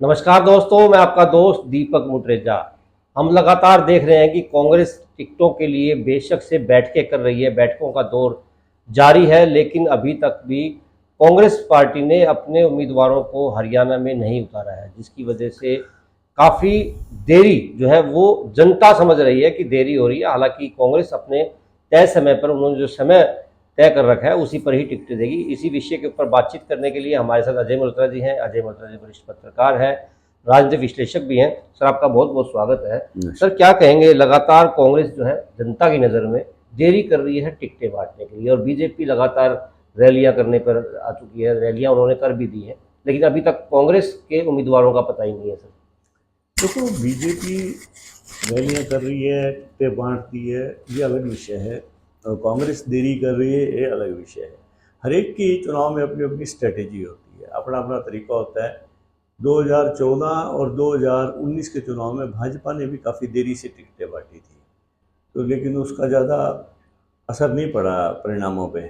नमस्कार दोस्तों, मैं आपका दोस्त दीपक मुटरेजा। हम लगातार देख रहे हैं कि कांग्रेस टिकटों के लिए बेशक से बैठकें कर रही है, बैठकों का दौर जारी है, लेकिन अभी तक भी कांग्रेस पार्टी ने अपने उम्मीदवारों को हरियाणा में नहीं उतारा है, जिसकी वजह से काफ़ी देरी जो है वो जनता समझ रही है कि देरी हो रही है। हालांकि कांग्रेस अपने तय समय पर, उन्होंने जो समय तय कर रखा है उसी पर ही टिकटें देगी। इसी विषय के ऊपर बातचीत करने के लिए हमारे साथ अजय मल्होत्रा जी हैं। अजय मल्होत्रा जी वरिष्ठ पत्रकार हैं, राजनीतिक विश्लेषक भी हैं। सर, आपका बहुत बहुत स्वागत है। सर, क्या कहेंगे, लगातार कांग्रेस जो है जनता की नज़र में देरी कर रही है टिकटें बांटने के लिए, और बीजेपी लगातार रैलियां करने पर आ चुकी है, रैलियां उन्होंने कर भी दी है, लेकिन अभी तक कांग्रेस के उम्मीदवारों का पता ही नहीं है। सर, देखो, बीजेपी रैलियाँ कर रही है, टिकटें बांटती है, ये अलग विषय है। और कांग्रेस देरी कर रही है, ये अलग विषय है। हर एक की चुनाव में अपनी अपनी स्ट्रेटेजी होती है, अपना अपना तरीका होता है। 2014 और 2019 के चुनाव में भाजपा ने भी काफ़ी देरी से टिकटें बांटी थी, तो लेकिन उसका ज़्यादा असर नहीं पड़ा परिणामों पे।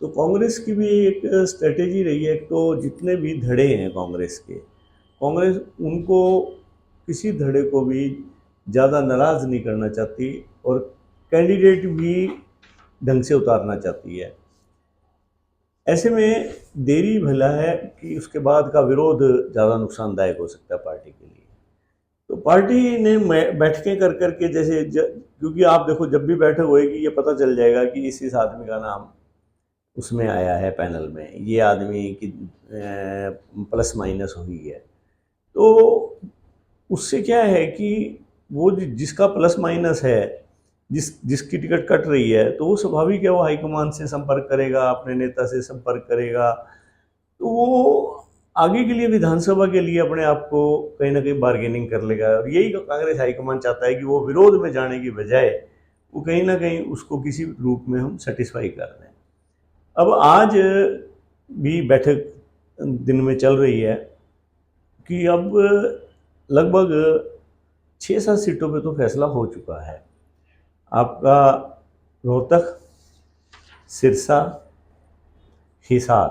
तो कांग्रेस की भी एक स्ट्रेटेजी रही है। एक तो जितने भी धड़े हैं कांग्रेस के, कांग्रेस उनको किसी धड़े को भी ज़्यादा नाराज़ नहीं करना चाहती और कैंडिडेट भी ढंग से उतारना चाहती है। ऐसे में देरी भला है कि उसके बाद का विरोध ज़्यादा नुकसानदायक हो सकता है पार्टी के लिए। तो पार्टी ने बैठकें कर करके क्योंकि आप देखो, जब भी बैठक होएगी ये पता चल जाएगा कि इस आदमी का नाम उसमें आया है पैनल में, ये आदमी की प्लस माइनस हुई है। तो उससे क्या है कि वो जिसका प्लस माइनस है, जिसकी टिकट कट रही है, तो वो स्वाभाविक है, वो हाईकमान से संपर्क करेगा, अपने नेता से संपर्क करेगा। तो वो आगे के लिए, विधानसभा के लिए अपने आप को कहीं ना कहीं बार्गेनिंग कर लेगा। और यही कांग्रेस हाईकमान चाहता है कि वो विरोध में जाने की बजाय वो कहीं ना कहीं उसको किसी रूप में हम सेटिस्फाई कर दें। अब आज भी बैठक दिन में चल रही है कि अब लगभग 6-7 सीटों पे तो फैसला हो चुका है। आपका रोहतक, सिरसा, हिसार।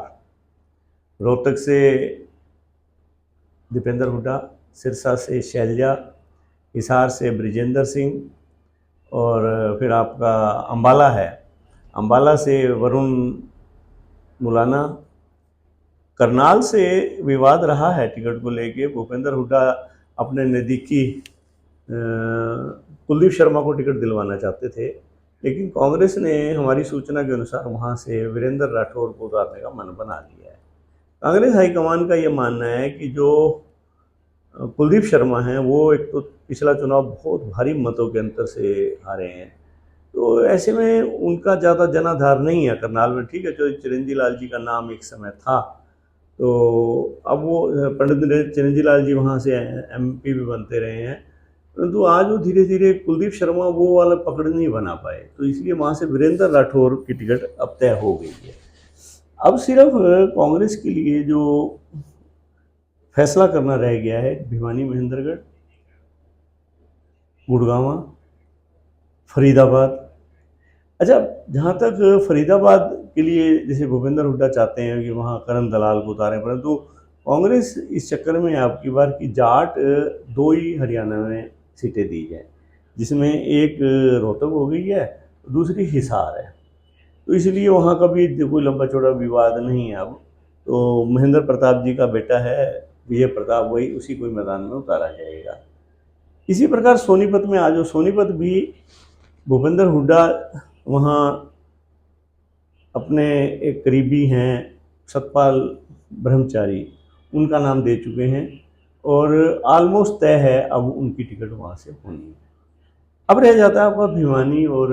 रोहतक से दीपेंद्र हुड्डा, सिरसा से शैलजा, हिसार से ब्रिजेंद्र सिंह, और फिर आपका अंबाला है, अंबाला से वरुण मुलाना। करनाल से विवाद रहा है टिकट को लेके। भूपेंद्र हुड्डा अपने नज़दीकी कुलदीप शर्मा को टिकट दिलवाना चाहते थे, लेकिन कांग्रेस ने हमारी सूचना के अनुसार वहाँ से वीरेंद्र राठौर को उतारने का मन बना लिया है। कांग्रेस हाईकमान का ये मानना है कि जो कुलदीप शर्मा हैं, वो एक तो पिछला चुनाव बहुत भारी मतों के अंतर से हारे हैं, तो ऐसे में उनका ज़्यादा जनाधार नहीं है करनाल में। ठीक है, जो चिरंजी लाल जी का नाम एक समय था, तो अब वो पंडित चिरंजी लाल जी वहाँ से एमपी भी बनते रहे हैं, परंतु आज वो धीरे धीरे कुलदीप शर्मा वो वाला पकड़ नहीं बना पाए, तो इसलिए वहाँ से वीरेंद्र राठौर की टिकट अब तय हो गई है। अब सिर्फ कांग्रेस के लिए जो फैसला करना रह गया है, भिवानी, महेंद्रगढ़, गुड़गांव, फरीदाबाद। अच्छा, जहाँ तक फरीदाबाद के लिए, जैसे भूपेंद्र हुड्डा चाहते हैं कि वहाँ करण दलाल को उतारें, परंतु कांग्रेस इस चक्कर में आपकी बार की जाट 2 ही हरियाणा में सीटें दी हैं, जिसमें एक रोहतक हो गई है, दूसरी हिसार है। तो इसलिए वहाँ का भी कोई लंबा चौड़ा विवाद नहीं है। अब तो महेंद्र प्रताप जी का बेटा है विजय प्रताप, वही उसी को मैदान में उतारा जाएगा। इसी प्रकार सोनीपत में आ जाओ, सोनीपत भी भूपेंद्र हुड्डा वहाँ अपने एक करीबी हैं सतपाल ब्रह्मचारी, उनका नाम दे चुके हैं और ऑलमोस्ट तय है अब उनकी टिकट वहाँ से होनी है। अब रह जाता है आपका भिवानी और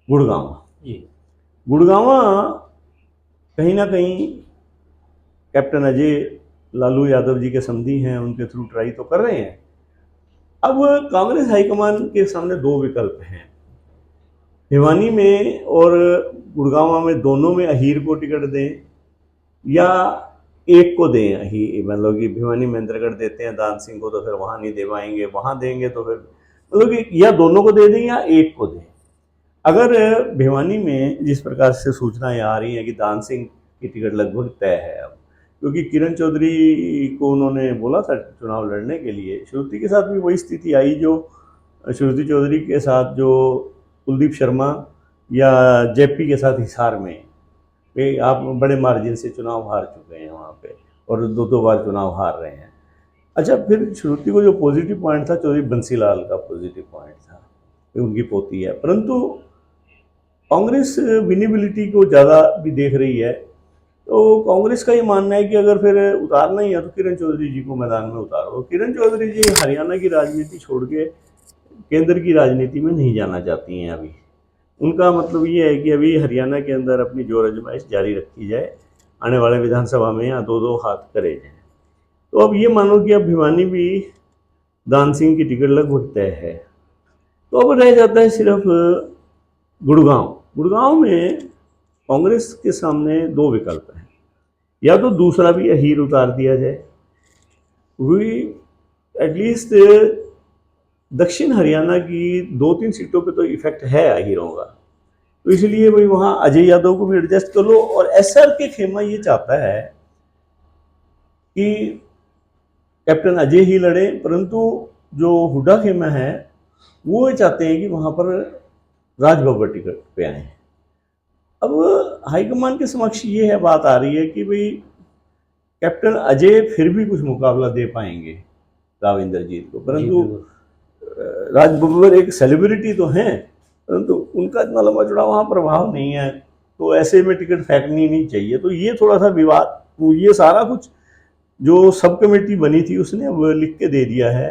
गुड़गांव। गुड़गांव कहीं ना कहीं कैप्टन अजय लालू यादव जी के समधी हैं, उनके थ्रू ट्राई तो कर रहे हैं। अब कांग्रेस हाईकमान के सामने 2 विकल्प हैं, भिवानी में और गुड़गांव में, दोनों में अहीर को टिकट दें या एक को दें। अहीर मतलब कि भिवानी महेंद्रगढ़ देते हैं दान सिंह को, तो फिर वहाँ नहीं दे पाएंगे, वहाँ देंगे तो फिर मतलब कि या दोनों को दे दें या एक को दें। अगर भिवानी में जिस प्रकार से सूचनाएं आ रही हैं कि दान सिंह की टिकट लगभग तय है अब, क्योंकि किरण चौधरी को उन्होंने बोला था चुनाव लड़ने के लिए। श्रुति के साथ भी वही स्थिति आई जो श्रुति चौधरी के साथ जो कुलदीप शर्मा या जेपी के साथ हिसार में, वे आप बड़े मार्जिन से चुनाव हार चुके हैं वहाँ पे और दो दो बार चुनाव हार रहे हैं। अच्छा, फिर श्रुति को जो पॉजिटिव पॉइंट था चौधरी बंसीलाल का पॉजिटिव पॉइंट था, उनकी पोती है, परंतु कांग्रेस विनेबिलिटी को ज़्यादा भी देख रही है। तो कांग्रेस का ये मानना है कि अगर फिर उतारना ही है तो किरण चौधरी जी को मैदान में उतारो। किरण चौधरी जी हरियाणा की राजनीति छोड़ के केंद्र की राजनीति में नहीं जाना चाहती हैं अभी। उनका मतलब ये है कि अभी हरियाणा के अंदर अपनी जोर आजमाइश जारी रखी जाए, आने वाले विधानसभा में यहाँ दो दो हाथ करे जाए। तो अब ये मानो कि अब भिवानी भी दान सिंह की टिकट लगभग तय है। तो अब रह जाता है सिर्फ गुड़गांव। गुड़गांव में कांग्रेस के सामने दो विकल्प हैं, या तो दूसरा भी अहीर उतार दिया जाए, वी एटलीस्ट दक्षिण हरियाणा की 2-3 सीटों पे तो इफेक्ट है अहीरों का, तो इसलिए भाई वहाँ अजय यादव को भी एडजस्ट कर लो। और एसआर के खेमा ये चाहता है कि कैप्टन अजय ही लड़े, परंतु जो हुड्डा खेमा है वो चाहते हैं कि वहाँ पर राज बब्बर टिकट पे आए। अब हाईकमान के समक्ष ये है बात आ रही है कि भाई कैप्टन अजय फिर भी कुछ मुकाबला दे पाएंगे राव इंद्रजीत को, परंतु राज बब्बर एक सेलिब्रिटी तो हैं, परंतु उनका इतना लंबा चौड़ा वहाँ प्रभाव नहीं है, तो ऐसे में टिकट फेंकनी नहीं चाहिए। तो ये थोड़ा सा विवाद, तो ये सारा कुछ जो सब कमेटी बनी थी उसने अब लिख के दे दिया है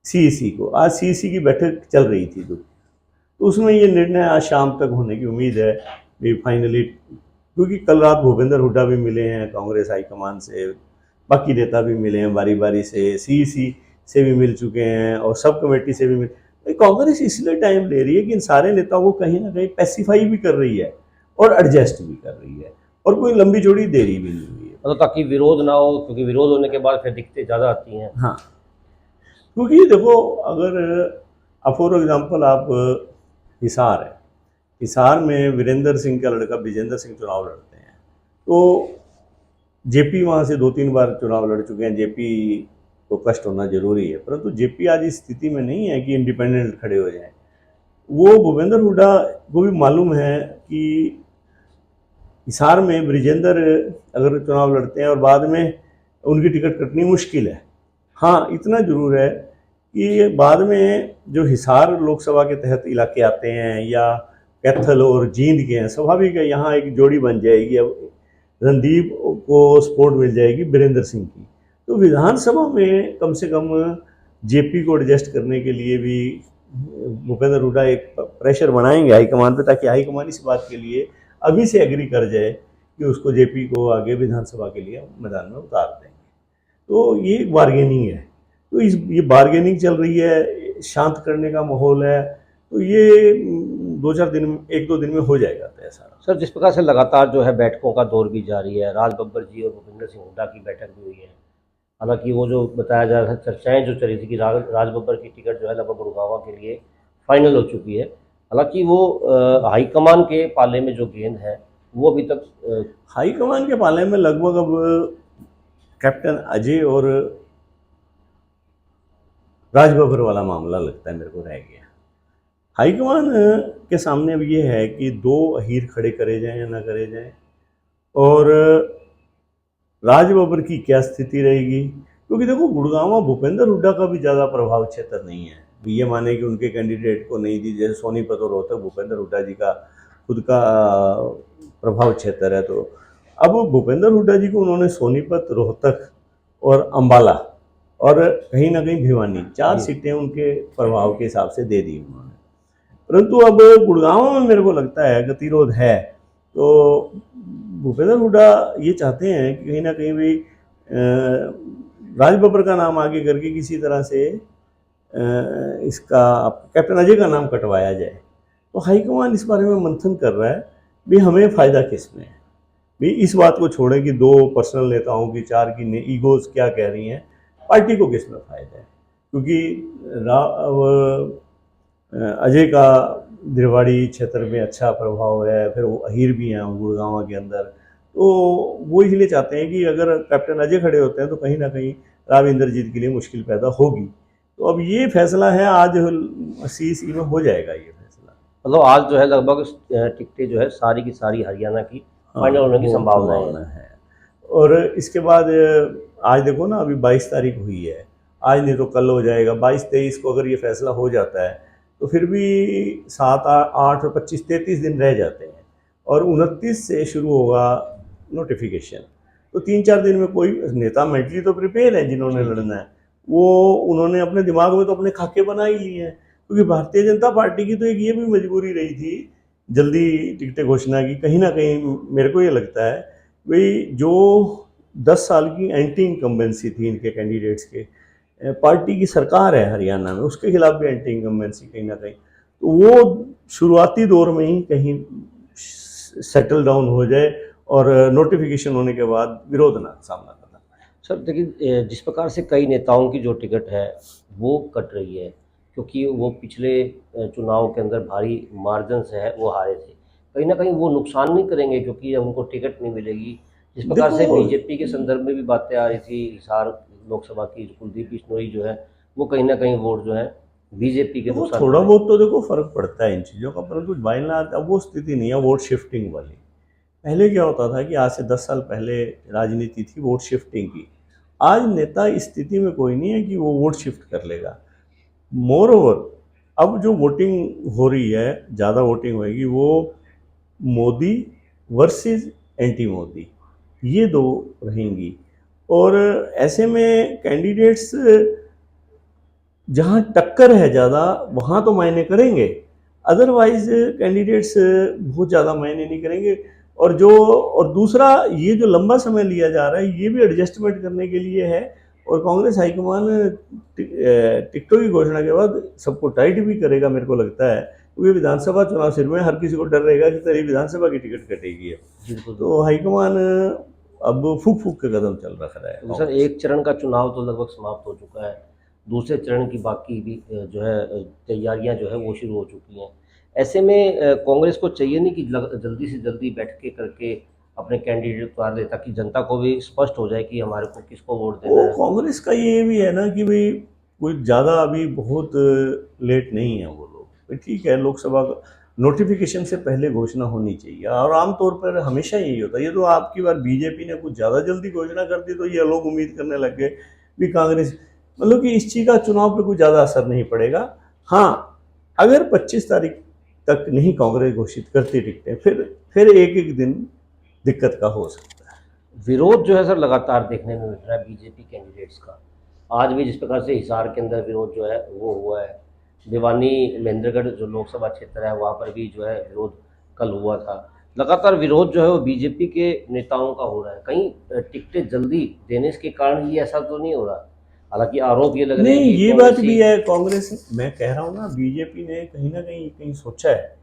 सीईसी को। आज सीईसी की बैठक चल रही थी, तो उसमें ये निर्णय आज शाम तक होने की उम्मीद है भी फाइनली, क्योंकि कल रात भूपेंद्र हुड्डा भी मिले हैं कांग्रेस हाईकमान से, बाकी नेता भी मिले हैं बारी बारी से, सीईसी से भी मिल चुके हैं और सब कमेटी से भी मिल। कांग्रेस इसलिए टाइम ले रही है कि इन सारे नेताओं को कहीं ना कहीं पैसिफाई भी कर रही है और एडजस्ट भी कर रही है, और कोई लंबी चौड़ी देरी भी नहीं हुई है, मतलब ताकि विरोध ना हो, क्योंकि विरोध होने के बाद फिर दिक्कतें ज़्यादा आती हैं। हाँ, क्योंकि देखो अगर फॉर एग्जाम्पल आप हिसार है, हिसार में वीरेंद्र सिंह का लड़का विजेंद्र सिंह चुनाव लड़ते हैं, तो जेपी वहाँ से 2-3 बार चुनाव लड़ चुके हैं, जेपी को कष्ट होना जरूरी है, परंतु जेपी आज इस स्थिति में नहीं है कि इंडिपेंडेंट खड़े हो जाए। वो भूपेंद्र हुड्डा को भी मालूम है कि हिसार में ब्रिजेंद्र अगर चुनाव लड़ते हैं और बाद में उनकी टिकट कटनी मुश्किल है। हाँ, इतना जरूर है कि बाद में जो हिसार लोकसभा के तहत इलाके आते हैं या कैथल और जींद के हैं, स्वाभाविक है यहाँ एक जोड़ी बन जाएगी, अब रणदीप को सपोर्ट मिल जाएगी बीरेंद्र सिंह की। तो विधानसभा में कम से कम जेपी को एडजस्ट करने के लिए भी भूपेंद्र हुड्डा एक प्रेशर बनाएंगे हाईकमान पे, ताकि हाईकमान इस बात के लिए अभी से एग्री कर जाए कि उसको जेपी को आगे विधानसभा के लिए मैदान में उतार देंगे। तो ये एक बार्गेनिंग है, तो ये बार्गेनिंग चल रही है, शांत करने का माहौल है, तो ये 2-4 दिन में, 1-2 दिन में हो जाएगा तय सारा। सर, जिस प्रकार से लगातार जो है बैठकों का दौर भी जारी है, राज बब्बर जी और भूपेंद्र सिंह हुड्डा की बैठक भी हुई है, हालांकि वो जो बताया जा रहा है, चर्चाएं जो चली थी कि राज बब्बर की टिकट जो है लगभग गुड़गांव के लिए फाइनल हो चुकी है, हालांकि वो हाईकमान के पाले में जो गेंद है वो अभी तक हाईकमान के पाले में लगभग अब कैप्टन अजय और राज बब्बर वाला मामला लगता है मेरे को रह गया। हाईकमान के सामने अब ये है कि 2 अहीर खड़े करे जाएं या ना करे जाएं, और राज बब्बर की क्या स्थिति रहेगी, क्योंकि देखो गुड़गांव भूपेंद्र हुड्डा का भी ज़्यादा प्रभाव क्षेत्र नहीं है। ये माने कि उनके कैंडिडेट को नहीं दी, जैसे सोनीपत और रोहतक भूपेंद्र हुड्डा जी का खुद का प्रभाव क्षेत्र है, तो अब भूपेंद्र हुड्डा जी को उन्होंने सोनीपत, रोहतक और अंबाला और कहीं ना कहीं भिवानी 4 सीटें उनके प्रभाव के हिसाब से दे दी उन्होंने, परंतु अब गुड़गांव में मेरे को लगता है गतिरोध है। तो भूपेंद्र हुड्डा ये चाहते हैं कि कहीं ना कहीं भी राज बब्बर का नाम आगे करके किसी तरह से इसका कैप्टन अजय का नाम कटवाया जाए। तो हाईकमान इस बारे में मंथन कर रहा है भी हमें फ़ायदा किस में है, भी इस बात को छोड़े कि 2 पर्सनल नेताओं की 4 की ईगोज क्या कह रही हैं, पार्टी को किस में फ़ायदा है, क्योंकि अजय का दिरवाड़ी क्षेत्र में अच्छा प्रभाव है, फिर वो अहीर भी हैं गुड़गांव के अंदर, तो वो इसलिए चाहते हैं कि अगर कैप्टन अजय खड़े होते हैं तो कहीं ना कहीं राव इंद्रजीत के लिए मुश्किल पैदा होगी। तो अब ये फैसला है, आज सीईसी में हो जाएगा ये फैसला। मतलब आज जो है लगभग टिकटें जो है सारी की सारी हरियाणा की हाँ, फाइनल होने की वो संभावनाएं संभावना हैं। है। और इसके बाद आज देखो ना, अभी 22 तारीख हुई है, आज नहीं तो कल हो जाएगा। 22-23 को अगर ये फैसला हो जाता है तो फिर भी 7-8 और 25-33 दिन रह जाते हैं, और 29 से शुरू होगा नोटिफिकेशन। तो 3-4 दिन में कोई नेता मेंटली तो प्रिपेयर है, जिन्होंने जी। लड़ना है वो, उन्होंने अपने दिमाग में तो अपने खाके बना ही लिए हैं। क्योंकि भारतीय जनता पार्टी की तो एक ये भी मजबूरी रही थी जल्दी टिकटें घोषणा की। कहीं ना कहीं मेरे को ये लगता है भाई, जो 10 साल की एंटी इनकम्बेंसी थी इनके कैंडिडेट्स के, पार्टी की सरकार है हरियाणा में, उसके खिलाफ भी एंटी इनकम्बेंसी कहीं ना कहीं, तो वो शुरुआती दौर में ही कहीं सेटल डाउन हो जाए और नोटिफिकेशन होने के बाद विरोध ना सामना करना पड़े। सर देखिए, जिस प्रकार से कई नेताओं की जो टिकट है वो कट रही है, क्योंकि वो पिछले चुनाव के अंदर भारी मार्जिन से है वो हारे थे। कहीं ना कहीं वो नुकसान नहीं करेंगे क्योंकि अब उनको टिकट नहीं मिलेगी। जिस प्रकार देखो, से बीजेपी के संदर्भ में भी बातें आ रही थी, हिसार लोकसभा की कुलदीप बिश्नोई जो है वो कहीं ना कहीं वोट जो है बीजेपी के देखो नुकसान थोड़ा करेंगे। बहुत तो देखो फर्क पड़ता है इन चीज़ों का, परंतु बाइलात अब वो स्थिति नहीं है वोट शिफ्टिंग वाली। पहले क्या होता था कि आज से 10 साल पहले राजनीति थी वोट शिफ्टिंग की। आज नेता इस स्थिति में कोई नहीं है कि वो वोट शिफ्ट कर लेगा। मोर ओवर, अब जो वोटिंग हो रही है, ज़्यादा वोटिंग होगी वो मोदी वर्सेस एंटी मोदी, ये दो रहेंगी। और ऐसे में कैंडिडेट्स जहाँ टक्कर है ज़्यादा वहाँ तो मायने करेंगे, अदरवाइज कैंडिडेट्स बहुत ज़्यादा मायने नहीं करेंगे। और दूसरा, ये जो लंबा समय लिया जा रहा है ये भी एडजस्टमेंट करने के लिए है। और कांग्रेस हाईकमान टिकटों की घोषणा के बाद सबको टाइट भी करेगा मेरे को लगता है, क्योंकि विधानसभा चुनाव सिर में हर किसी को डर रहेगा कि तेरी विधानसभा की टिकट कटेगी अब। बिल्कुल। तो हाईकमान अब फूक फूक के कदम चल रखा है तो सर कांग्रेस। एक चरण का चुनाव तो लगभग समाप्त हो चुका है, दूसरे चरण की बाकी भी जो है तैयारियां जो है वो शुरू हो चुकी हैं। ऐसे में कांग्रेस को चाहिए नहीं कि जल्दी से जल्दी बैठ के करके अपने कैंडिडेट उतार दे, ताकि जनता को भी स्पष्ट हो जाए कि हमारे को किसको वोट देना वो है। कांग्रेस का ये भी है ना कि भाई कोई ज़्यादा अभी बहुत लेट नहीं है वो लोग। भाई ठीक है, लोकसभा नोटिफिकेशन से पहले घोषणा होनी चाहिए, और आमतौर पर हमेशा यही होता है। ये तो आपकी बार बीजेपी ने कुछ ज़्यादा जल्दी घोषणा कर दी तो ये लोग उम्मीद करने लग गए भी कांग्रेस, मतलब कि इस चीज़ का चुनाव पे कुछ ज़्यादा असर नहीं पड़ेगा। हाँ, अगर 25 तारीख तक नहीं कांग्रेस घोषित करती टिकटें, फिर एक एक दिन दिक्कत का हो सकता है। विरोध जो है सर लगातार देखने में मिल रहा है बीजेपी कैंडिडेट्स का। आज भी जिस प्रकार से हिसार के अंदर विरोध जो है वो हुआ है, भिवानी महेंद्रगढ़ जो लोकसभा क्षेत्र है वहाँ पर भी जो है विरोध कल हुआ था। लगातार विरोध जो है वो बीजेपी के नेताओं का हो रहा है। कहीं टिकटें जल्दी देने के कारण ये ऐसा तो नहीं हो रहा? हालांकि आरोप ये लग रहे हैं नहीं, कि ये बात कांग्रेसी। भी है। कांग्रेस, मैं कह रहा हूँ ना, बीजेपी ने कहीं ना कहीं कहीं सोचा है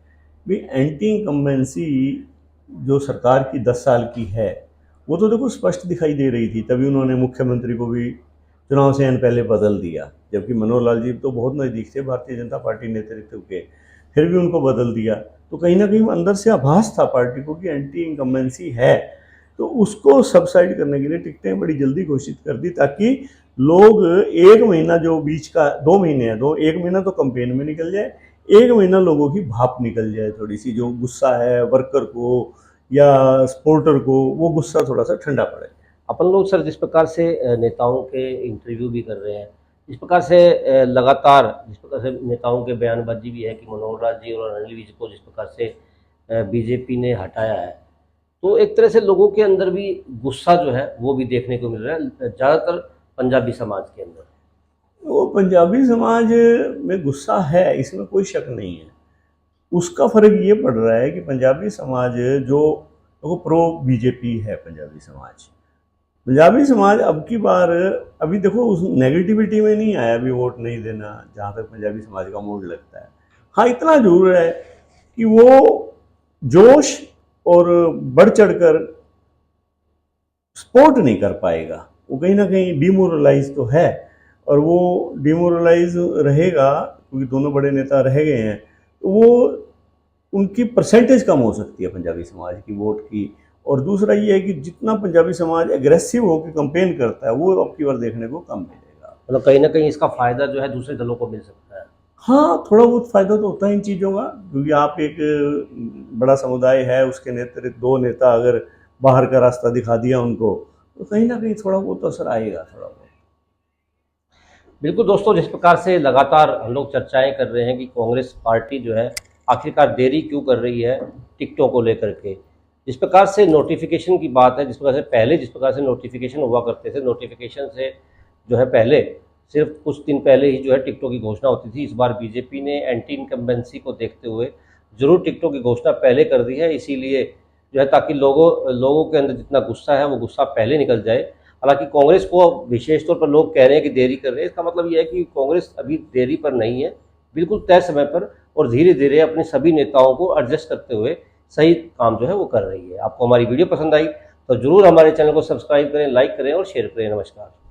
भी एंटी इनकम्बेंसी जो सरकार की 10 साल की है वो तो देखो स्पष्ट दिखाई दे रही थी, तभी उन्होंने मुख्यमंत्री को भी चुनाव से पहले बदल दिया। जबकि मनोहर लाल जी तो बहुत नज़दीक थे भारतीय जनता पार्टी नेतृत्व के, फिर भी उनको बदल दिया। तो कहीं ना कहीं अंदर से आभास था पार्टी को कि एंटी इनकम्बेंसी है। तो उसको सबसाइड करने के लिए टिकटें बड़ी जल्दी घोषित कर दी, ताकि लोग एक महीना जो बीच का 2 महीने है, एक महीना तो कंपेन में निकल जाए, एक महीना लोगों की भाप निकल जाए, थोड़ी सी जो गुस्सा है वर्कर को या सपोर्टर को, वो गुस्सा थोड़ा सा ठंडा पड़े। अपन लोग सर जिस प्रकार से नेताओं के इंटरव्यू भी कर रहे हैं, इस प्रकार से लगातार जिस प्रकार से नेताओं के बयानबाजी भी है कि मनोहर लाल जी और अनिल विज को जिस प्रकार से बीजेपी ने हटाया है, तो एक तरह से लोगों के अंदर भी गुस्सा जो है वो भी देखने को मिल रहा है, ज़्यादातर पंजाबी समाज के अंदर। वो पंजाबी समाज में गुस्सा है, इसमें कोई शक नहीं है। उसका फर्क ये पड़ रहा है कि पंजाबी समाज जो देखो प्रो बीजेपी है, पंजाबी समाज अब की बार, अभी देखो उस नेगेटिविटी में नहीं आया अभी वोट नहीं देना, जहाँ तक पंजाबी समाज का मूड लगता है। हाँ, इतना जरूर है कि वो जोश और बढ़ चढ़कर सपोर्ट नहीं कर पाएगा, वो कहीं ना कहीं डिमोरलाइज तो है। और वो डिमोरलाइज रहेगा क्योंकि दोनों बड़े नेता रह गए हैं, तो वो उनकी परसेंटेज कम हो सकती है पंजाबी समाज की वोट की। और दूसरा ये है कि जितना पंजाबी समाज एग्रेसिव होकर कंपेन करता है वो अब की बार देखने को कम मिलेगा। मतलब कहीं ना कहीं इसका फायदा जो है दूसरे दलों को मिल सकता है। हाँ, थोड़ा बहुत फायदा तो होता है इन चीज़ों का, क्योंकि आप एक बड़ा समुदाय है, उसके नेतृत्व दो नेता अगर बाहर का रास्ता दिखा दिया उनको, तो कहीं ना कहीं थोड़ा बहुत असर आएगा, थोड़ा बहुत। बिल्कुल दोस्तों, जिस प्रकार से लगातार हम लोग चर्चाएं कर रहे हैं कि कांग्रेस पार्टी जो है आखिरकार देरी क्यों कर रही है टिकटों को लेकर के, जिस प्रकार से नोटिफिकेशन की बात है, जिस प्रकार से पहले जिस प्रकार से नोटिफिकेशन हुआ करते थे, नोटिफिकेशन से जो है पहले सिर्फ कुछ दिन पहले ही जो है टिकटों की घोषणा होती थी। इस बार बीजेपी ने एंटी इनकम्बेंसी को देखते हुए जरूर टिकटों की घोषणा पहले कर दी है, इसीलिए जो है ताकि लोगों के अंदर जितना गुस्सा है वो गुस्सा पहले निकल जाए। हालांकि कांग्रेस को विशेष तौर पर लोग कह रहे हैं कि देरी कर रहे हैं, इसका मतलब यह है कि कांग्रेस अभी देरी पर नहीं है, बिल्कुल तय समय पर और धीरे धीरे अपने सभी नेताओं को एडजस्ट करते हुए सही काम जो है वो कर रही है। आपको हमारी वीडियो पसंद आई तो जरूर हमारे चैनल को सब्सक्राइब करें, लाइक करें और शेयर करें। नमस्कार।